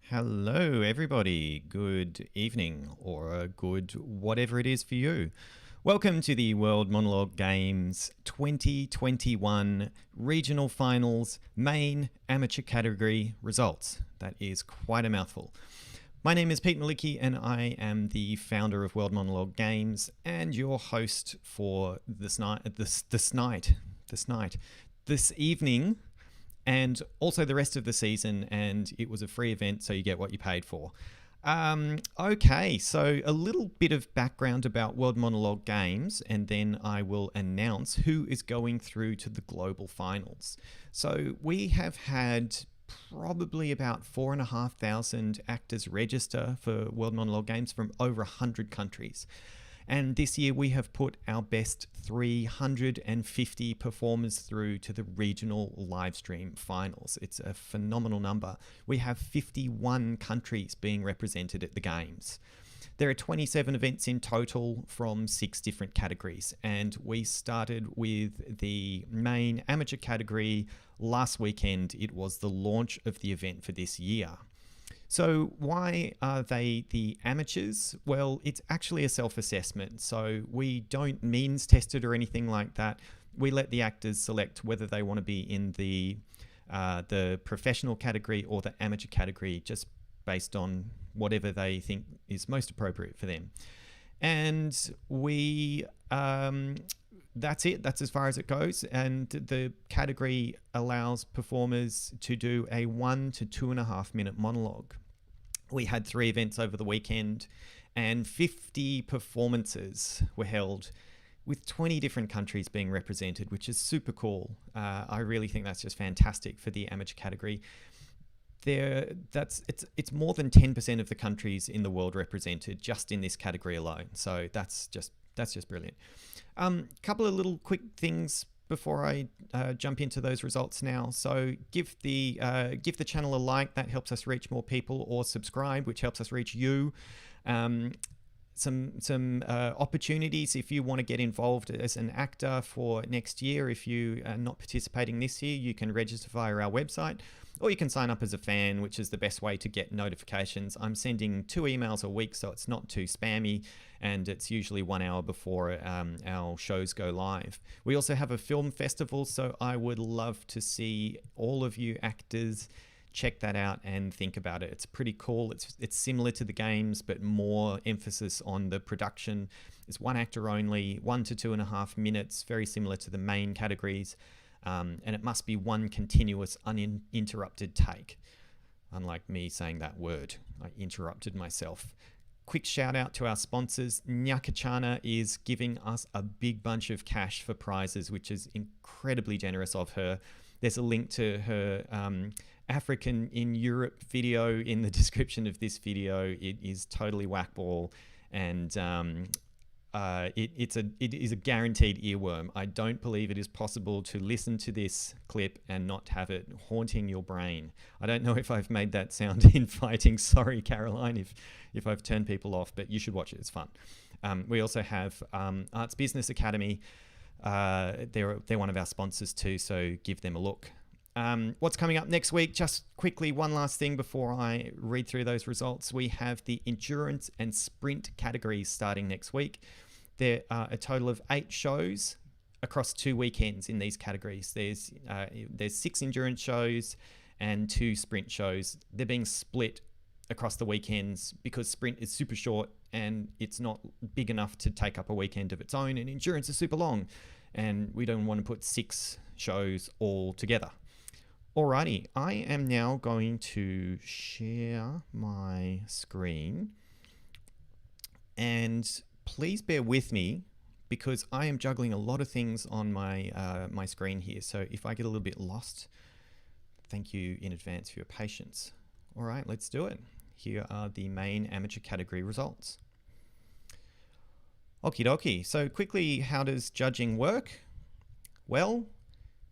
Hello, everybody. Good evening, or a good whatever it is for you. Welcome to the World Monologue Games 2021 Regional Finals Main Amateur Category results. That is quite a mouthful. My name is Pete Malicki, and I am the founder of World Monologue Games and your host for this evening, and also the rest of the season. And it was a free event, so you get what you paid for. Okay, so a little bit of background about World Monologue Games, and then I will announce who is going through to the global finals. So we have had probably about 4,500 actors register for World Monologue Games from over 100 countries. And this year we have put our best 350 performers through to the regional live stream finals. It's a phenomenal number. We have 51 countries being represented at the games. There are 27 events in total from 6 different categories, and we started with the main amateur category last weekend. It was the launch of the event for this year. So why are they the amateurs? Well, it's actually a self-assessment. So we don't means test it or anything like that. We let the actors select whether they want to be in the professional category or the amateur category, just based on whatever they think is most appropriate for them. And we that's it. That's as far as it goes. And the category allows performers to do a 1 to 2.5 minute monologue. We had 3 events over the weekend, and 50 performances were held with 20 different countries being represented, which is super cool. I really think that's just fantastic for the amateur category. It's more than 10% of the countries in the world represented just in this category alone. So that's just brilliant. Couple of little quick things before I jump into those results now. So give the channel a like. That helps us reach more people, or subscribe, which helps us reach you. Some opportunities if you want to get involved as an actor for next year. If you are not participating this year, you can register via our website, or you can sign up as a fan, which is the best way to get notifications. I'm sending 2 emails a week, so it's not too spammy, and it's usually 1 hour before our shows go live. We also have a film festival, so I would love to see all of you actors check that out and think about it. It's pretty cool. It's similar to the games, but more emphasis on the production. It's 1 actor only, 1 to 2.5 minutes, very similar to the main categories. And it must be 1 continuous uninterrupted take. Unlike me saying that word, I interrupted myself. Quick shout out to our sponsors. Nyakachana is giving us a big bunch of cash for prizes, which is incredibly generous of her. There's a link to her African in Europe video in the description of this video. It is totally whackball, and it is a guaranteed earworm. I don't believe it is possible to listen to this clip and not have it haunting your brain. I don't know if I've made that sound inviting. Sorry, Caroline, if I've turned people off, but you should watch it. It's fun. We also have Arts Business Academy. They're one of our sponsors too, so give them a look. What's coming up next week? Just quickly, one last thing before I read through those results. We have the endurance and sprint categories starting next week. There are a total of 8 shows across 2 weekends in these categories. There's 6 endurance shows and 2 sprint shows. They're being split across the weekends because sprint is super short and it's not big enough to take up a weekend of its own, and endurance is super long, and we don't want to put 6 shows all together. Alrighty, I am now going to share my screen, and please bear with me because I am juggling a lot of things on my screen here. So if I get a little bit lost, thank you in advance for your patience. All right, let's do it. Here are the main amateur category results. Okie dokie. So quickly, how does judging work? Well,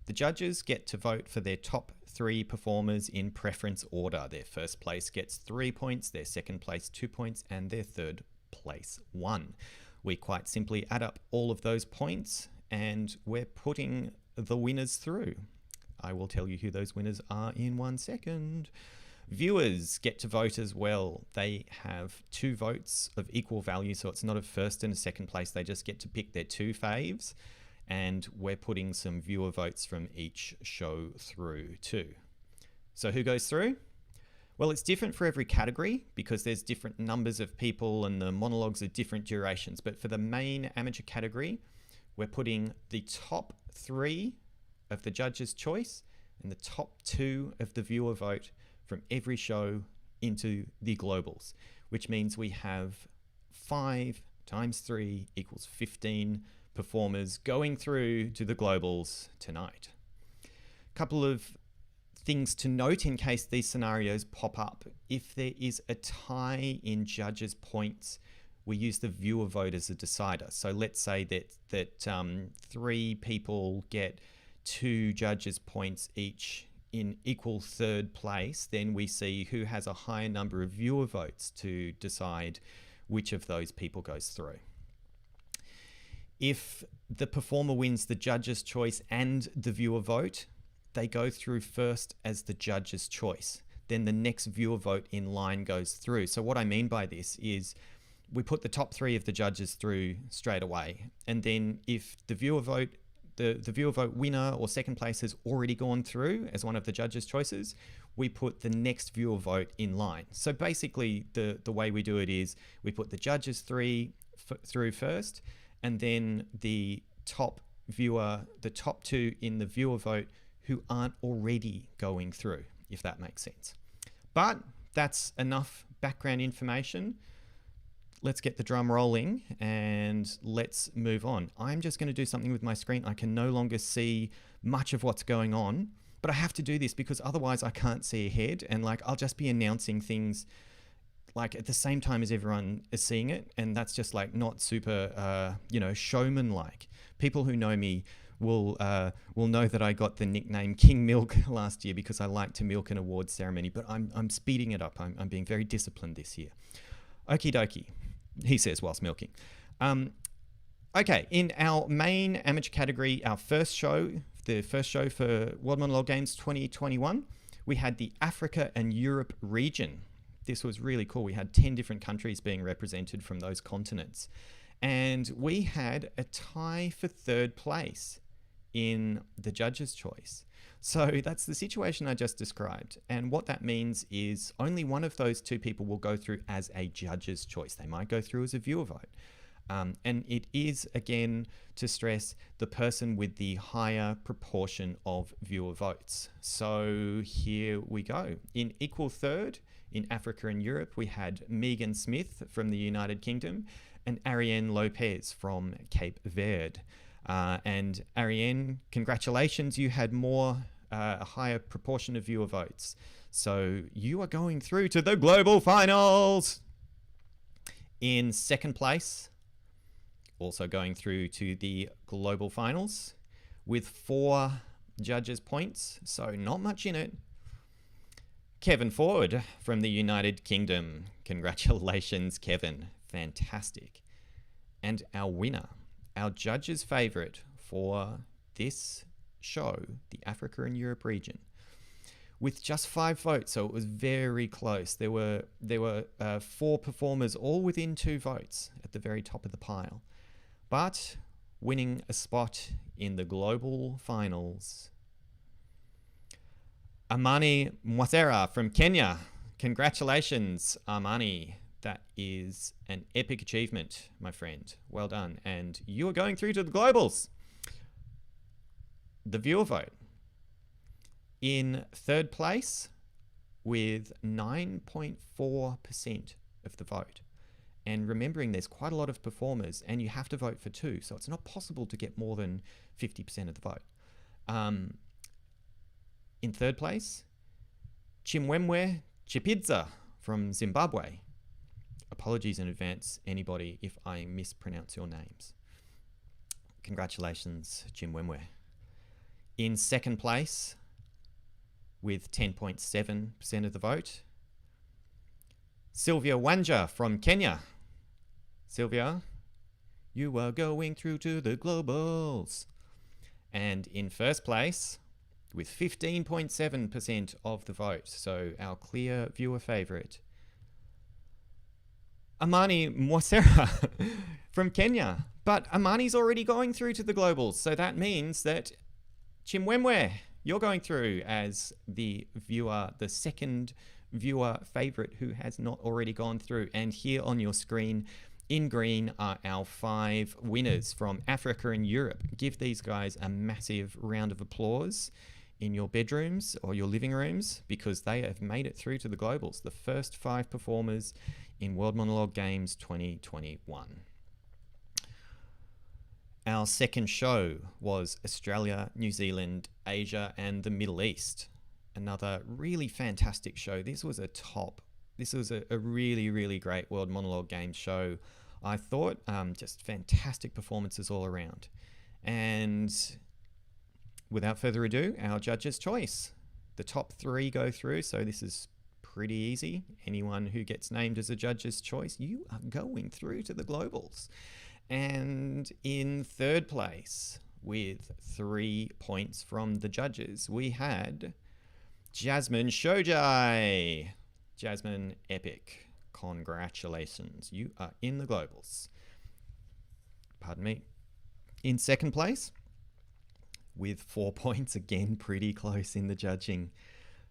the judges get to vote for their top 3 performers in preference order. Their first place gets 3 points, their second place 2 points, and their third place 1. We quite simply add up all of those points, and we're putting the winners through. I will tell you who those winners are in 1 second. Viewers get to vote as well. They have 2 votes of equal value, so it's not a first and a second place. They just get to pick their 2 faves, and we're putting some viewer votes from each show through too. So who goes through? Well, it's different for every category because there's different numbers of people and the monologues are different durations. But for the main amateur category, we're putting the top 3 of the judge's choice and the top 2 of the viewer vote from every show into the globals, which means we have 5 times 3 equals 15 performers going through to the globals tonight. A couple of things to note in case these scenarios pop up. If there is a tie in judges' points, we use the viewer vote as a decider. So let's say that 3 people get 2 judges' points each in equal third place, then we see who has a higher number of viewer votes to decide which of those people goes through. If the performer wins the judge's choice and the viewer vote, they go through first as the judge's choice. Then the next viewer vote in line goes through. So what I mean by this is we put the top 3 of the judges through straight away. And then if the viewer vote, the viewer vote winner or second place has already gone through as one of the judges' choices, we put the next viewer vote in line. So basically the way we do it is we put the judges 3 through first, and then the top 2 in the viewer vote who aren't already going through, if that makes sense. But that's enough background information. Let's get the drum rolling and let's move on. I'm just going to do something with my screen. I can no longer see much of what's going on, but I have to do this because otherwise I can't see ahead, and I'll just be announcing things at the same time as everyone is seeing it, and that's just not super showman-like. People who know me will know that I got the nickname King Milk last year because I like to milk an awards ceremony, but I'm speeding it up. I'm being very disciplined this year. Okie dokie, he says whilst milking. Okay, in our main amateur category, the first show for World Monologue Games 2021, we had the Africa and Europe region. This was really cool. We had 10 different countries being represented from those continents. And we had a tie for third place in the judge's choice. So that's the situation I just described. And what that means is only one of those 2 people will go through as a judge's choice. They might go through as a viewer vote. And it is, again, to stress, the person with the higher proportion of viewer votes. So here we go. In equal third, in Africa and Europe, we had Megan Smith from the United Kingdom and Ariane Lopez from Cape Verde. And Ariane, congratulations, you had a higher proportion of viewer votes. So you are going through to the global finals. In second place, also going through to the global finals with 4 judges' points, so not much in it. Kevin Ford from the United Kingdom. Congratulations, Kevin. Fantastic. And our winner, our judge's favorite for this show, the Africa and Europe region, with just 5 votes, so it was very close. There were 4 performers, all within 2 votes at the very top of the pile. But winning a spot in the global finals, Amani Mwasera from Kenya. Congratulations, Amani. That is an epic achievement, my friend. Well done. And you are going through to the globals. The viewer vote. In third place with 9.4% of the vote. And remembering there's quite a lot of performers and you have to vote for 2, so it's not possible to get more than 50% of the vote. In third place, Chimwemwe Chipidza from Zimbabwe. Apologies in advance, anybody, if I mispronounce your names. Congratulations, Chimwemwe. In second place, with 10.7% of the vote, Sylvia Wanja from Kenya. Sylvia, you are going through to the globals. And in first place, with 15.7% of the vote. So our clear viewer favorite, Amani Mwasera from Kenya. But Amani's already going through to the globals. So that means that Chimwemwe, you're going through as the viewer, the second viewer favorite who has not already gone through. And here on your screen in green are our 5 winners from Africa and Europe. Give these guys a massive round of applause in your bedrooms or your living rooms, because they have made it through to the globals, the first 5 performers in World Monologue Games 2021. Our second show was Australia, New Zealand, Asia, and the Middle East. Another really fantastic show. This was a really, really great World Monologue Games show. I thought just fantastic performances all around. And without further ado, our judges' choice. The top 3 go through, so this is pretty easy. Anyone who gets named as a judge's choice, you are going through to the globals. And in third place, with 3 points from the judges, we had Jasmine Shojai. Jasmine, epic. Congratulations. You are in the globals. Pardon me. In second place, with 4 points, again, pretty close in the judging.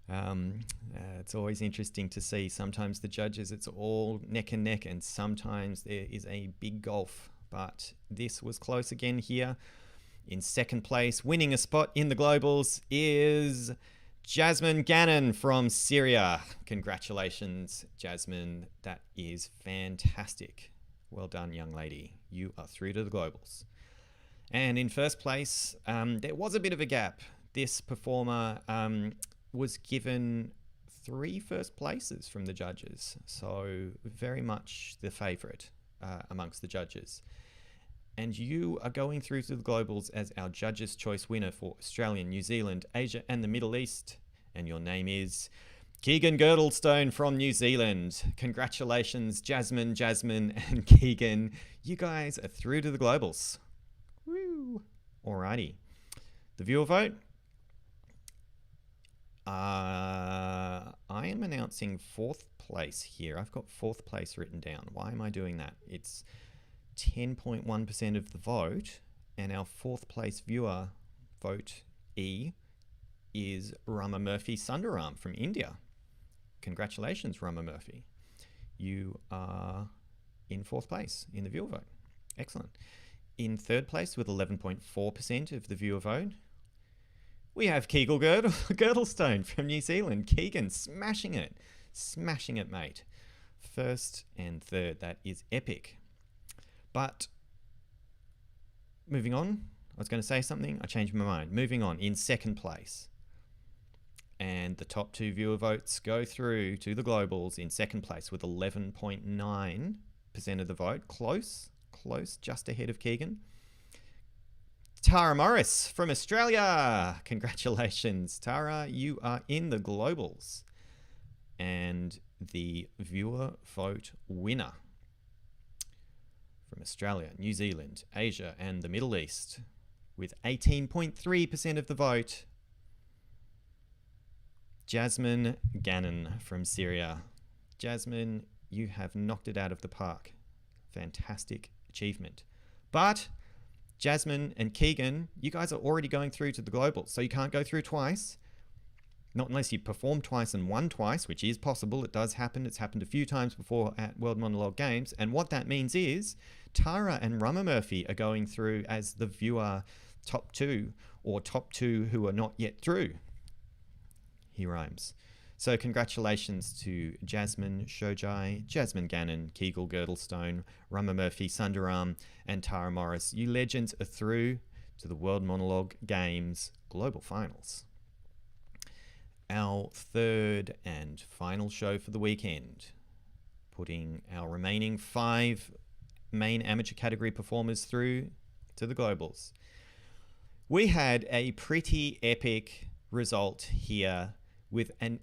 It's always interesting to see. Sometimes the judges, it's all neck and neck, and sometimes there is a big gulf. But this was close again here. In second place, winning a spot in the globals, is Jasmine Gannon from Syria. Congratulations, Jasmine. That is fantastic. Well done, young lady. You are through to the globals. And in first place, there was a bit of a gap. This performer was given 3 first places from the judges. So very much the favorite amongst the judges. And you are going through to the globals as our judges' choice winner for Australia, New Zealand, Asia, and the Middle East. And your name is Keegan Girdlestone from New Zealand. Congratulations, Jasmine, and Keegan. You guys are through to the globals. Woo! Alrighty. The viewer vote. I am announcing 4th place here. I've got 4th place written down. Why am I doing that? It's 10.1% of the vote, and our 4th place viewer, vote E, is Rama Murphy Sundaram from India. Congratulations, Rama Murphy. You are in 4th place in the viewer vote. Excellent. In 3rd place with 11.4% of the viewer vote, we have Keegan Girdlestone from New Zealand. Keegan, smashing it, mate. 1st and 3rd, that is epic. But moving on, I was going to say something, I changed my mind. Moving on, in 2nd place. And the top 2 viewer votes go through to the globals in 2nd place with 11.9% of the vote. Close, just ahead of Keegan. Tara Morris from Australia. Congratulations, Tara. You are in the globals. And the viewer vote winner from Australia, New Zealand, Asia, and the Middle East, with 18.3% of the vote, Jasmine Gannon from Syria. Jasmine, you have knocked it out of the park. Fantastic achievement. But Jasmine and Keegan, you guys are already going through to the global, so you can't go through twice. Not unless you perform twice and won twice, which is possible. It does happen. It's happened a few times before at World Monologue Games. And what that means is Tara and Rama Murphy are going through as the viewer top 2, or top 2 who are not yet through. He rhymes. So congratulations to Jasmine Shojai, Jasmine Gannon, Keegan Girdlestone, Rama Murphy Sundaram, and Tara Morris. You legends are through to the World Monologue Games Global Finals. Our 3rd and final show for the weekend, putting our remaining 5 main amateur category performers through to the globals. We had a pretty epic result here with a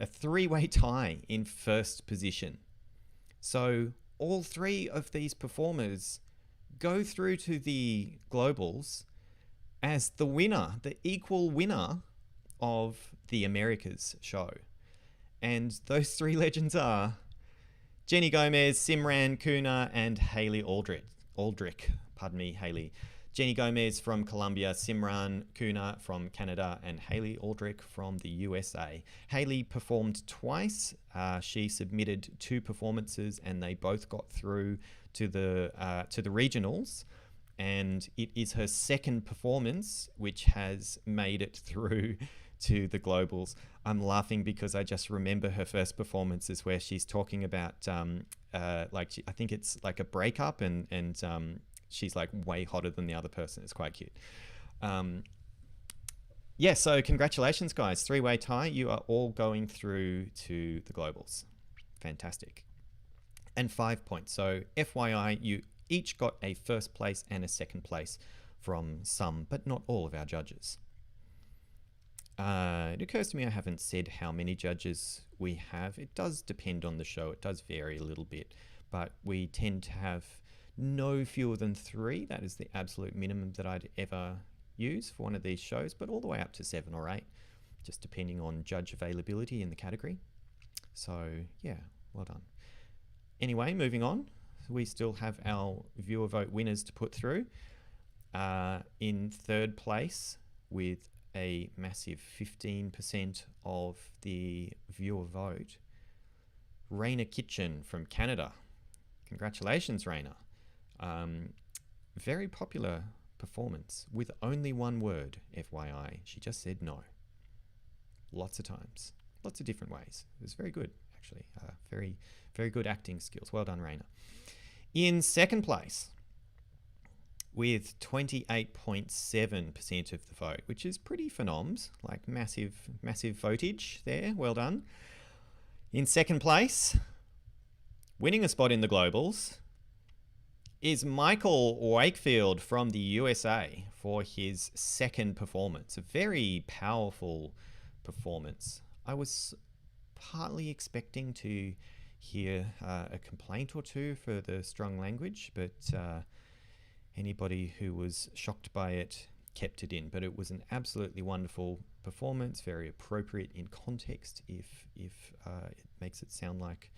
3-way tie in 1st position. So all 3 of these performers go through to the globals as the winner, the equal winner of the Americas show. And those three legends are Jenny Gomez, Simran Kuna, and Haley Aldrich. Pardon me, Haley. Jenny Gomez from Colombia, Simran Kuna from Canada, and Haley Aldrich from the USA. Haley performed twice. She submitted 2 performances, and they both got through to the regionals. And it is her second performance which has made it through to the globals. I'm laughing because I just remember her first performance is where she's talking about I think it's like a breakup, and she's like way hotter than the other person. It's quite cute. So congratulations, guys. 3-way tie. You are all going through to the globals. Fantastic. And 5 points. So FYI, you each got a first place and a second place from some, but not all of our judges. It occurs to me I haven't said how many judges we have. It does depend on the show. It does vary a little bit, but we tend to have no fewer than 3. That is the absolute minimum that I'd ever use for one of these shows, but all the way up to 7 or 8, just depending on judge availability in the category. So yeah, well done. Anyway, moving on. We still have our viewer vote winners to put through. In third place with a massive 15% of the viewer vote, Raina Kitchen from Canada. Congratulations, Raina. Very popular performance with only one word, FYI. She just said no. Lots of times. Lots of different ways. It was very good, actually. Very, very good acting skills. Well done, Raina. In second place, with 28.7% of the vote, which is pretty phenoms, like massive votage there. Well done. In second place, winning a spot in the globals, is Michael Wakefield from the USA for his second performance. A very powerful performance. I was partly expecting to hear a complaint or two for the strong language, but anybody who was shocked by it kept it in. But it was an absolutely wonderful performance, very appropriate in context. If it makes it sound like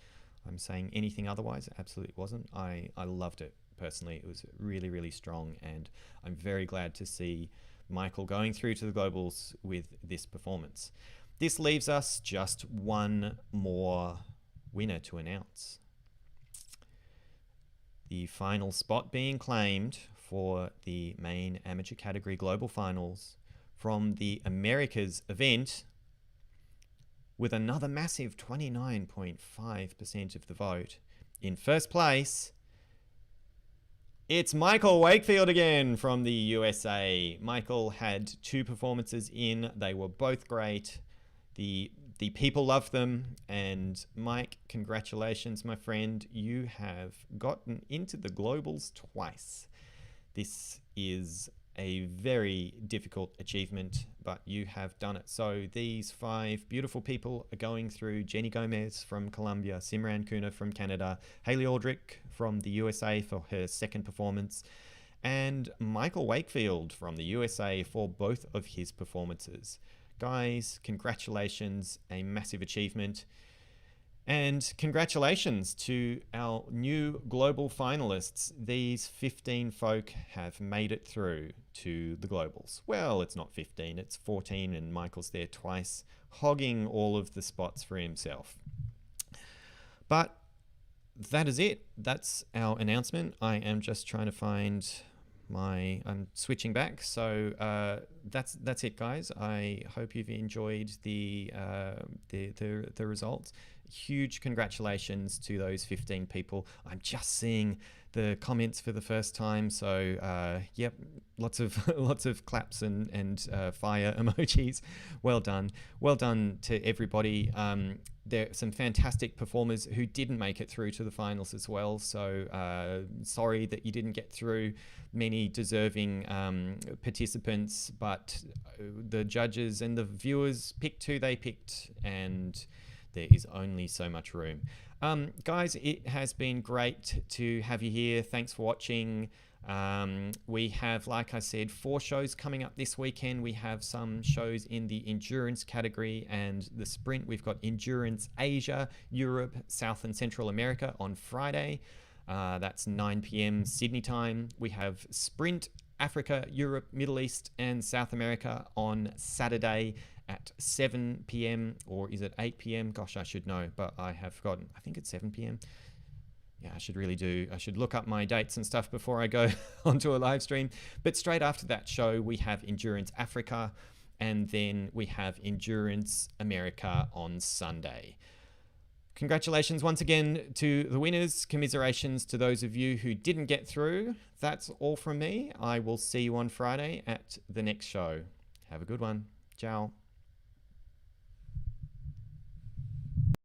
I'm saying anything otherwise, it absolutely wasn't. I loved it personally. It was really, really strong, and I'm very glad to see Michael going through to the globals with this performance. This leaves us just one more winner to announce. The final spot being claimed for the main amateur category global finals from the Americas event, with another massive 29.5% of the vote. In first place, it's Michael Wakefield again from the USA. Michael had 2 performances in. They were both great. The people loved them. And Mike, congratulations, my friend. You have gotten into the globals twice. This is a very difficult achievement, but you have done it. So these 5 beautiful people are going through: Jenny Gomez from Colombia, Simran Kuna from Canada, Haley Aldrich from the USA for her second performance, and Michael Wakefield from the USA for both of his performances. Guys, congratulations, a massive achievement. And congratulations to our new global finalists. These 15 folk have made it through to the globals. Well, it's not 15, it's 14, and Michael's there twice, hogging all of the spots for himself. But that is it. That's our announcement. I am just trying to find I'm switching back. So that's it, guys. I hope you've enjoyed the results. Huge congratulations to those 15 people. I'm just seeing the comments for the first time, so yep, lots of claps and fire emojis. Well done to everybody. There are some fantastic performers who didn't make it through to the finals as well, so sorry that you didn't get through. Many deserving participants, but the judges and the viewers picked who they picked, and there is only so much room. Guys, it has been great to have you here. Thanks for watching. We have, like I said, 4 shows coming up this weekend. We have some shows in the endurance category and the sprint. We've got Endurance Asia, Europe, South and Central America on Friday. That's 9 p.m. Sydney time. We have Sprint Africa, Europe, Middle East and South America on Saturday at 7 p.m. or is it 8 p.m.? Gosh, I should know, but I have forgotten. I think it's 7 p.m. Yeah, I should look up my dates and stuff before I go onto a live stream. But straight after that show, we have Endurance Africa, and then we have Endurance America on Sunday. Congratulations once again to the winners. Commiserations to those of you who didn't get through. That's all from me. I will see you on Friday at the next show. Have a good one. Ciao.